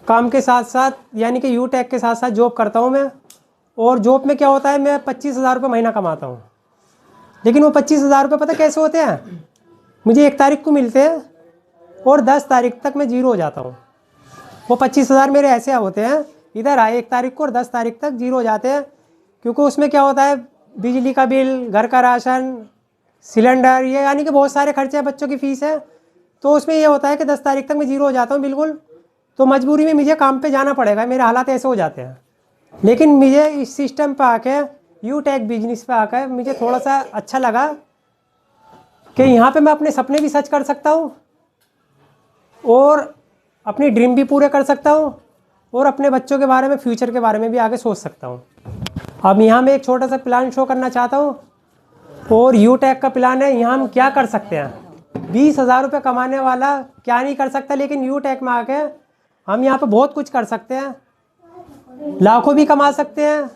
काम के साथ साथ यानी कि यूटेक के साथ साथ जॉब करता हूँ मैं। और जॉब में क्या होता है, मैं 25,000 रुपये महीना कमाता हूँ। लेकिन वो 25,000 रुपये पता कैसे होते हैं, मुझे 1 तारीख को मिलते हैं और 10 तारीख तक मैं जीरो हो जाता हूँ। वो 25,000 मेरे ऐसे होते हैं, इधर आए 1 तारीख को और 10 तारीख तक जीरो हो जाते हैं। क्योंकि उसमें क्या होता है, बिजली का बिल, घर का राशन, सिलेंडर, ये यानी कि बहुत सारे खर्चे हैं, बच्चों की फ़ीस है। तो उसमें ये होता है कि 10 तारीख तक मैं जीरो हो जाता हूँ बिल्कुल। तो मजबूरी में मुझे काम पे जाना पड़ेगा, मेरे हालात ऐसे हो जाते हैं। लेकिन मुझे इस सिस्टम पे आके, यूटेक बिजनेस पे आकर मुझे थोड़ा सा अच्छा लगा कि यहाँ पे मैं अपने सपने भी सच कर सकता हूँ और अपनी ड्रीम भी पूरे कर सकता हूँ और अपने बच्चों के बारे में, फ्यूचर के बारे में भी आगे सोच सकता हूँ। अब यहाँ मैं एक छोटा सा प्लान शो करना चाहता हूँ और यूटेक का प्लान है। यहाँ हम क्या कर सकते हैं, 20,000 रुपये कमाने वाला क्या नहीं कर सकता, लेकिन यूटेक में आके हम यहाँ पे बहुत कुछ कर सकते हैं। लाखों भी कमा सकते हैं,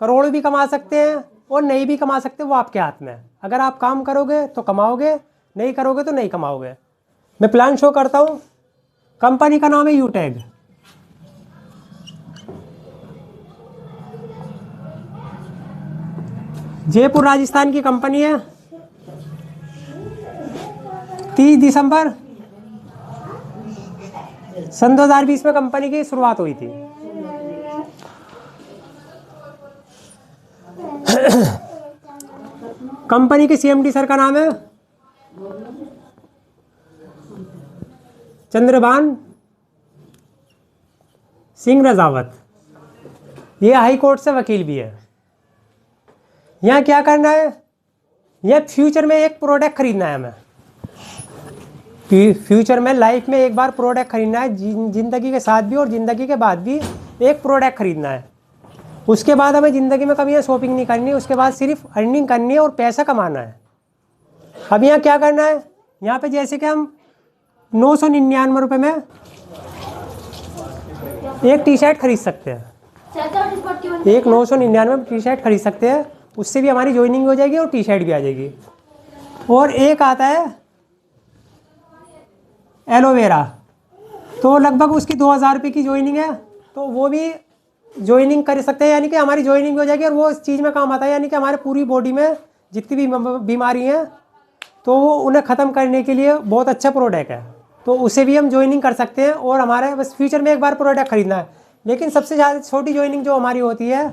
करोड़ भी कमा सकते हैं और नहीं भी कमा सकते, वो आपके हाथ में है। अगर आप काम करोगे तो कमाओगे, नहीं करोगे तो नहीं कमाओगे। मैं प्लान शो करता हूँ। कंपनी का नाम है यूटेक। जयपुर राजस्थान की कंपनी है। 30 दिसंबर सन 2020 में कंपनी की शुरुआत हुई थी। कंपनी के सीएमडी सर का नाम है चंद्रभान सिंह रजावत। ये हाई कोर्ट से वकील भी है। यहाँ क्या करना है, यह फ्यूचर में एक प्रोडक्ट खरीदना है हमें। फ्यूचर में लाइफ में एक बार प्रोडक्ट खरीदना है, ज़िंदगी के साथ भी और ज़िंदगी के बाद भी एक प्रोडक्ट खरीदना है। उसके बाद हमें ज़िंदगी में कभी यहाँ शॉपिंग नहीं करनी, उसके बाद सिर्फ अर्निंग करनी है और पैसा कमाना है। अब यहाँ क्या करना है, यहाँ पे जैसे कि हम 999 रुपये में एक टी शर्ट खरीद सकते हैं। एक 999 में टी शर्ट खरीद सकते हैं, उससे भी हमारी ज्वाइनिंग हो जाएगी और टी शर्ट भी आ जाएगी। और एक आता है एलोवेरा, तो लगभग उसकी 2,000 रुपये की ज्वाइनिंग है, तो वो भी ज्वाइनिंग कर सकते हैं, यानी कि हमारी ज्वाइनिंग हो जाएगी। और वो इस चीज़ में काम आता है, यानी कि हमारे पूरी बॉडी में जितनी भी बीमारी हैं तो वो उन्हें ख़त्म करने के लिए बहुत अच्छा प्रोडक्ट है, तो उसे भी हम ज्वाइनिंग कर सकते हैं। और हमारे बस फ्यूचर में एक बार प्रोडक्ट खरीदना है। लेकिन सबसे ज़्यादा छोटी ज्वाइनिंग जो हमारी होती है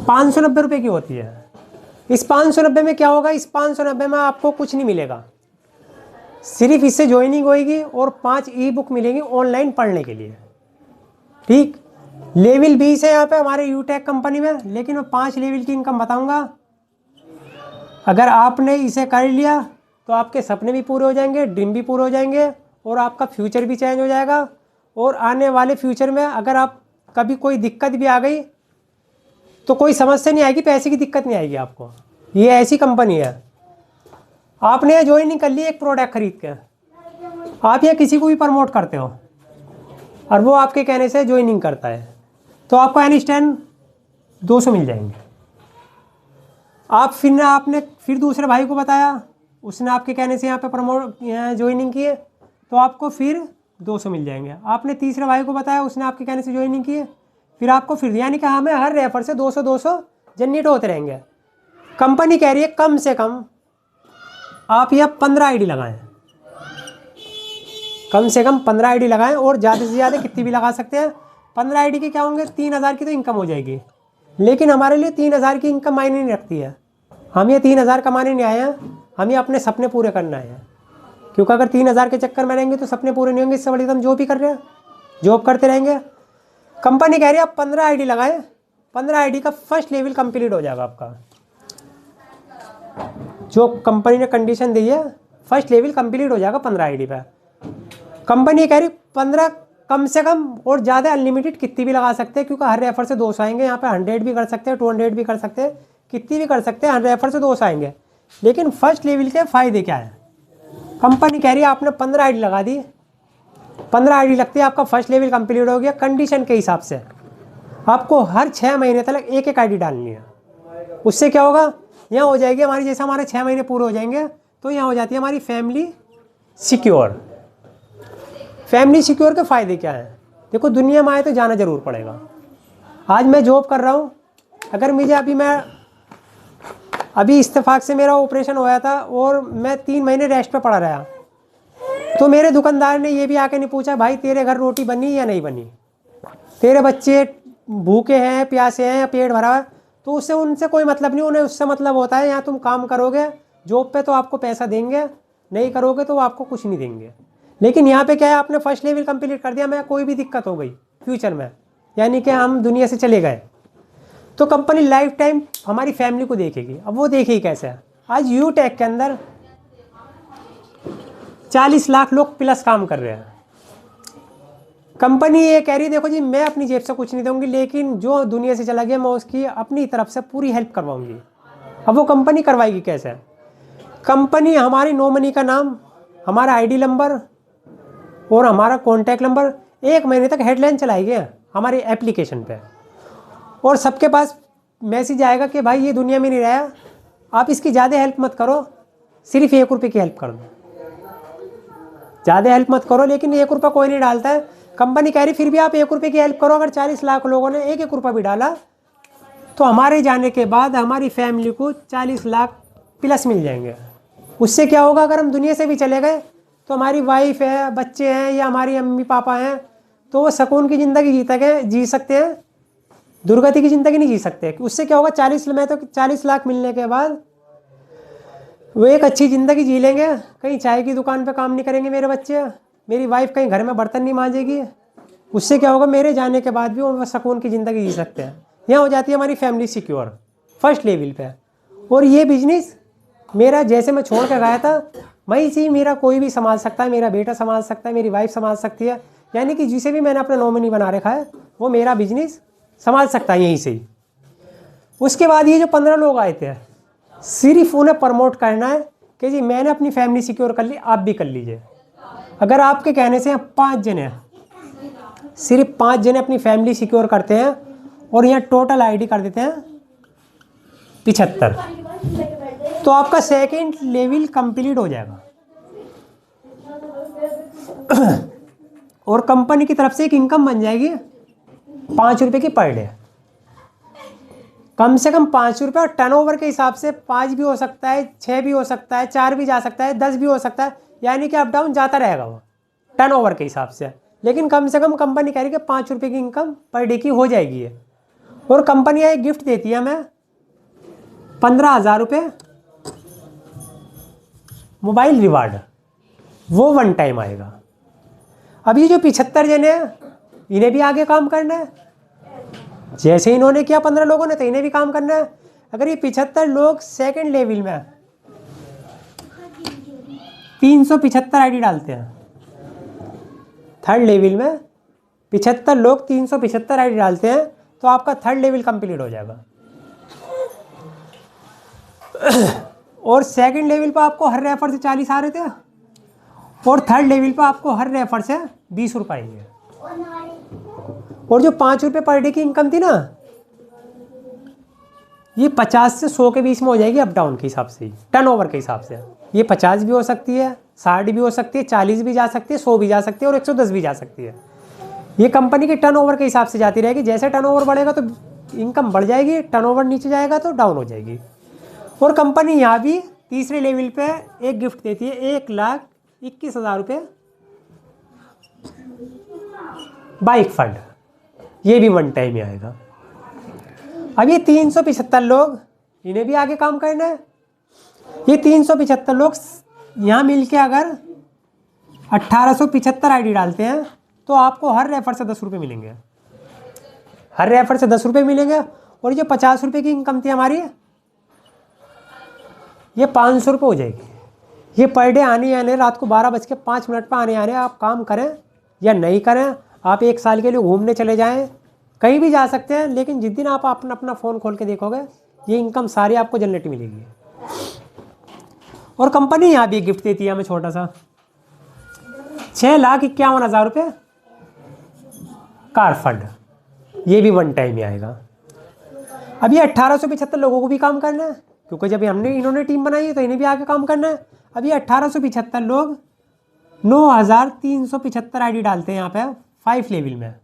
590 रुपये की होती है। इस 590 में क्या होगा, इस 590 में आपको कुछ नहीं मिलेगा, सिर्फ इससे ज्वाइनिंग होएगी और 5 ई बुक मिलेंगी ऑनलाइन पढ़ने के लिए। ठीक, लेवल 20 है यहाँ पे हमारे यूटेक कंपनी में, लेकिन मैं 5 लेवल की इनकम बताऊंगा। अगर आपने इसे कर लिया तो आपके सपने भी पूरे हो जाएंगे, ड्रीम भी पूरे हो जाएंगे और आपका फ्यूचर भी चेंज हो जाएगा। और आने वाले फ्यूचर में अगर आप कभी कोई दिक्कत भी आ गई तो कोई समस्या नहीं आएगी, पैसे की दिक्कत नहीं आएगी आपको। ये ऐसी कंपनी है। आपने ज्वाइनिंग कर ली एक प्रोडक्ट खरीद के, आप ये किसी को भी प्रमोट करते हो और वो आपके कहने से ज्वाइनिंग करता है, तो आपको एनस्टैंड 200 मिल जाएंगे। आप आपने फिर दूसरे भाई को बताया, उसने आपके कहने से यहाँ पे ज्वाइनिंग की है, तो आपको फिर 200 मिल जाएंगे। आपने तीसरे भाई को बताया, उसने आपके कहने से ज्वाइनिंग की है, फिर आपको फिर, यानी कि हमें हर रेफर से 200 जनरेट होते रहेंगे। कंपनी कह रही है कम से कम आप यह 15 आईडी लगाएं, कम से कम 15 आईडी लगाएं और ज़्यादा से ज़्यादा कितनी भी लगा सकते हैं। 15 आईडी के क्या होंगे, 3,000 की तो इनकम हो जाएगी। लेकिन हमारे लिए 3,000 की इनकम मायने नहीं रखती है। हम ये 3,000 कमाने नहीं आए हैं, हमें अपने सपने पूरे करना है। क्योंकि अगर 3,000 के चक्कर में रहेंगे तो सपने पूरे नहीं होंगे। इससे बड़ी हम जॉब ही कर रहे हैं, जॉब करते रहेंगे। कंपनी कह रही है आप 15 आईडी लगाएं, 15 आईडी का फर्स्ट लेवल कंप्लीट हो जाएगा आपका। जो कंपनी ने कंडीशन दी है, फर्स्ट लेवल कंप्लीट हो जाएगा 15 आईडी पे। कंपनी कह रही 15 कम से कम और ज़्यादा अनलिमिटेड कितनी भी लगा सकते हैं, क्योंकि हर रेफर से 200 आएंगे। यहाँ पे 100 भी कर सकते हैं, 200 भी कर सकते हैं, कितनी भी कर सकते हैं, हर रेफर से 200 आएंगे। लेकिन फर्स्ट लेवल के फ़ायदे क्या है, कंपनी कह रही है आपने 15 आईडी लगा दी, 15 आईडी लगती है, आपका फर्स्ट लेवल कंप्लीट हो गया। कंडीशन के हिसाब से आपको हर 6 महीने तक एक एक आईडी डालनी है। उससे क्या होगा, यहाँ हो जाएगी हमारी, जैसे हमारे 6 महीने पूरे हो जाएंगे तो यहाँ हो जाती है हमारी फैमिली सिक्योर। फैमिली सिक्योर के फ़ायदे क्या हैं? देखो, दुनिया में आए तो जाना ज़रूर पड़ेगा। आज मैं जॉब कर रहा हूँ, अगर मुझे अभी इत्तेफाक से मेरा ऑपरेशन होया था और मैं 3 महीने रेस्ट पे पड़ा रहा, तो मेरे दुकानदार ने ये भी आके नहीं पूछा भाई तेरे घर रोटी बनी या नहीं बनी, तेरे बच्चे भूखे हैं, प्यासे हैं या पेट भरा है। तो उससे उनसे कोई मतलब नहीं, उन्हें उससे मतलब होता है यहाँ तुम काम करोगे जॉब पे तो आपको पैसा देंगे, नहीं करोगे तो वो आपको कुछ नहीं देंगे। लेकिन यहाँ पे क्या है, आपने फर्स्ट लेवल कंप्लीट कर दिया, मैं कोई भी दिक्कत हो गई फ्यूचर में, यानी कि हम दुनिया से चले गए, तो कंपनी लाइफ टाइम हमारी फैमिली को देखेगी। अब वो देखेगी कैसे? आज यूटेक के अंदर 40 लाख लोग प्लस काम कर रहे हैं। कंपनी ये कह रही देखो जी, मैं अपनी जेब से कुछ नहीं दूंगी, लेकिन जो दुनिया से चला गया मैं उसकी अपनी तरफ से पूरी हेल्प करवाऊंगी। अब वो कंपनी करवाएगी कैसे? कंपनी हमारी नॉमिनी का नाम, हमारा आईडी नंबर और हमारा कॉन्टैक्ट नंबर 1 महीने तक हेडलाइन चलाएगी हमारे एप्लीकेशन पे, और सबके पास मैसेज आएगा कि भाई ये दुनिया में नहीं रहा, आप इसकी ज़्यादा हेल्प मत करो, सिर्फ 1 रुपये की हेल्प कर दो, ज़्यादा हेल्प मत करो। लेकिन 1 रुपये कोई नहीं डालता है। कंपनी कह रही फिर भी आप 1 रुपये की हेल्प करो। अगर 40 लाख लोगों ने 1-1 रुपया भी डाला तो हमारे जाने के बाद हमारी फैमिली को 40 लाख प्लस मिल जाएंगे। उससे क्या होगा, अगर हम दुनिया से भी चले गए तो हमारी वाइफ है, बच्चे हैं या हमारी अम्मी पापा हैं, तो वो सुकून की ज़िंदगी जी सकते हैं, दुर्गति की ज़िंदगी नहीं जी सकते। उससे क्या होगा, 40 लाख मिलने के बाद वो एक अच्छी ज़िंदगी जी लेंगे, कहीं चाय की दुकान पे काम नहीं करेंगे मेरे बच्चे, मेरी वाइफ कहीं घर में बर्तन नहीं मांजेगी। उससे क्या होगा, मेरे जाने के बाद भी वो सुकून की ज़िंदगी जी सकते हैं। यहाँ हो जाती है हमारी फैमिली सिक्योर फर्स्ट लेवल पे। और ये बिजनेस मेरा, जैसे मैं छोड़ कर गया था, वहीं से मेरा कोई भी संभाल सकता है, मेरा बेटा संभाल सकता है, मेरी वाइफ संभाल सकती है, यानी कि जिसे भी मैंने अपना नॉमिनी बना रखा है वो मेरा बिजनेस संभाल सकता है यहीं से ही। उसके बाद ये जो 15 लोग आए थे, सिर्फ उन्हें प्रमोट करना है कि जी मैंने अपनी फैमिली सिक्योर कर ली, आप भी कर लीजिए। अगर आपके कहने से 5 जने, सिर्फ 5 जने अपनी फैमिली सिक्योर करते हैं और यहाँ टोटल आईडी कर देते हैं 75, तो आपका सेकंड लेवल कंप्लीट हो जाएगा। और कंपनी की तरफ से एक इनकम बन जाएगी 5 रुपये की पर डे, कम से कम 5 रुपये। और टर्नओवर के हिसाब से 5 भी हो सकता है, 6 भी हो सकता है, 4 भी जा सकता है, 10 भी हो सकता है, यानी कि अप डाउन जाता रहेगा वो टर्नओवर के हिसाब से। लेकिन कम से कम कंपनी कह रही है कि 5 रुपये की इनकम पर डे की हो जाएगी है। और कंपनी एक गिफ्ट देती है हमें 15,000 रुपये मोबाइल रिवार्ड, वो 1 टाइम आएगा। अब ये जो 75 जने हैं इन्हें भी आगे काम करना है, जैसे इन्होंने किया 15 लोगों ने, तो इन्हें भी काम करना है। अगर ये 75 लोग सेकंड लेवल में 375 आईडी डालते हैं, थर्ड लेवल में 75 लोग 375 आईडी डालते हैं, तो आपका थर्ड लेवल कंप्लीट हो जाएगा। और सेकंड लेवल पर आपको हर रेफर से 40 आ रहे थे, और थर्ड लेवल पर आपको हर रेफर से 20 रुपये आएंगे। और जो 5 रुपये पर डे की इनकम थी ना, ये 50 से 100 के बीच में हो जाएगी अप डाउन के हिसाब से, टर्नओवर के हिसाब से। ये 50 भी हो सकती है, 60 भी हो सकती है, 40 भी जा सकती है, 100 भी जा सकती है और 110 भी जा सकती है। ये कंपनी के टर्नओवर के हिसाब से जाती रहेगी। जैसे टर्नओवर बढ़ेगा तो इनकम बढ़ जाएगी, टर्नओवर नीचे जाएगा तो डाउन हो जाएगी। और कंपनी यहाँ भी तीसरे लेवल पे एक गिफ्ट देती है 1,21,000 रुपये बाइक फंड, ये भी 1 टाइम ही आएगा। अब ये 375 लोग, इन्हें भी आगे काम करना है। ये 375 लोग यहाँ मिलके अगर 1875 आईडी डालते हैं तो आपको हर रेफर से 10 रुपये मिलेंगे, हर रेफर से 10 रुपये मिलेंगे। और जो 50 रुपये की इनकम थी हमारी, ये 500 रुपये हो जाएगी। ये पर डे आने आने रात को 12:05 पर आने आने आप काम करें या नहीं करें, आप 1 साल के लिए घूमने चले जाएं, कहीं भी जा सकते हैं। लेकिन जिस दिन आप अपना फ़ोन खोल के देखोगे, ये इनकम सारी आपको जनरेट मिलेगी। और कंपनी यहाँ भी एक गिफ्ट देती है हमें छोटा सा 6,51,000 रुपये कार फंड, ये भी 1 टाइम ही आएगा। अब ये 1875 लोगों को भी काम करना है, क्योंकि जब इन्होंने टीम बनाई है तो इन्हें भी आगे काम करना है। अब ये 1875 लोग 9,375 आईडी डालते हैं यहाँ पे 5 लेवल में,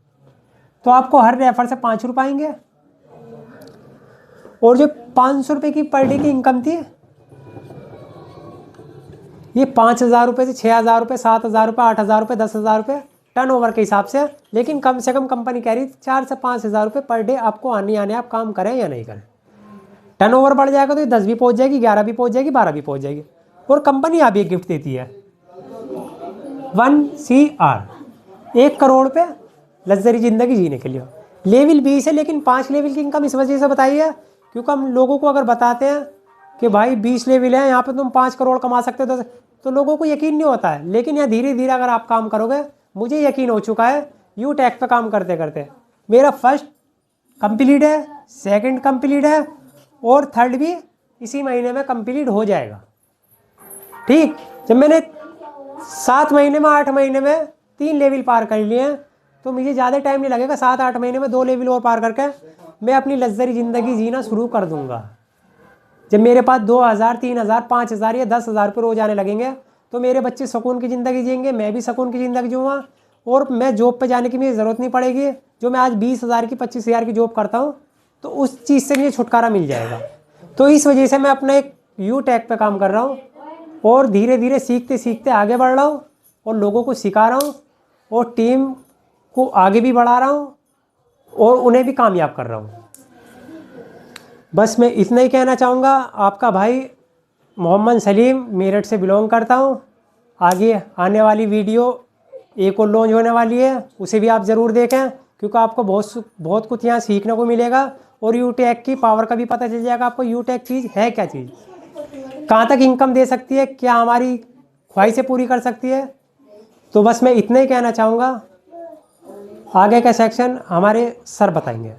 तो आपको हर रेफर से 5 रुपये आएंगे। और जो 500 रुपये की पर डे की इनकम थी, ये 5,000 रुपये से 6,000 रुपये, 7,000 रुपये, 8,000 रुपये, 10,000 रुपये टर्नओवर के हिसाब से। लेकिन कम से कम कंपनी कह रही 4 से 5,000 रुपये पर डे आपको आने आप काम करें या नहीं करें। टर्नओवर बढ़ जाएगा तो ये 10 भी पहुंच जाएगी, 11 भी पहुंच जाएगी, 12 भी पहुंच जाएगी। और कंपनी आप एक गिफ्ट देती है 1 CR, 1 करोड़ पे लग्जरी ज़िंदगी जीने के लिए। लेवल 20 है, लेकिन 5 लेवल की इनकम इस वजह से बताई है क्योंकि हम लोगों को अगर बताते हैं कि भाई 20 लेवल है, यहाँ पे तुम 5 करोड़ कमा सकते हो, तो लोगों को यकीन नहीं होता है। लेकिन यहाँ धीरे धीरे अगर आप काम करोगे, मुझे यकीन हो चुका है यूटेक पे काम करते करते मेरा फर्स्ट कंप्लीट है, सेकंड कंप्लीट है और थर्ड भी इसी महीने में कंप्लीट हो जाएगा। ठीक, जब मैंने 7 महीने में 8 महीने में 3 लेवल पार कर लिए हैं, तो मुझे ज़्यादा टाइम नहीं लगेगा। 7-8 महीने में 2 लेवल और पार करके मैं अपनी लग्जरी ज़िंदगी जीना शुरू कर दूंगा। जब मेरे पास 2,000, 3,000, 5,000 या 10,000 रुपये रोज आने लगेंगे, तो मेरे बच्चे सुकून की ज़िंदगी जिएंगे, मैं भी सुकून की ज़िंदगी जीऊँगा और मैं जॉब पे जाने की मुझे ज़रूरत नहीं पड़ेगी। जो मैं आज 20,000 की 25,000 की जॉब करता हूँ, तो उस चीज़ से मुझे छुटकारा मिल जाएगा। तो इस वजह से मैं अपना एक यूटेक पे काम कर रहा हूँ और धीरे धीरे सीखते सीखते आगे बढ़ रहा हूँ और लोगों को सिखा रहा हूँ और टीम को आगे भी बढ़ा रहा हूँ और उन्हें भी कामयाब कर रहा हूँ। बस मैं इतना ही कहना चाहूँगा। आपका भाई मोहम्मद सलीम मेरठ से बिलोंग करता हूँ। आगे आने वाली वीडियो एक और लॉन्च होने वाली है, उसे भी आप ज़रूर देखें क्योंकि आपको बहुत कुछ यहाँ सीखने को मिलेगा और यूटेक की पावर का भी पता चल जाएगा आपको। यूटेक चीज़ है क्या चीज़, कहाँ तक इनकम दे सकती है, क्या हमारी ख्वाहिशें पूरी कर सकती है। तो बस मैं इतना ही कहना चाहूँगा। आगे का सेक्शन हमारे सर बताएंगे।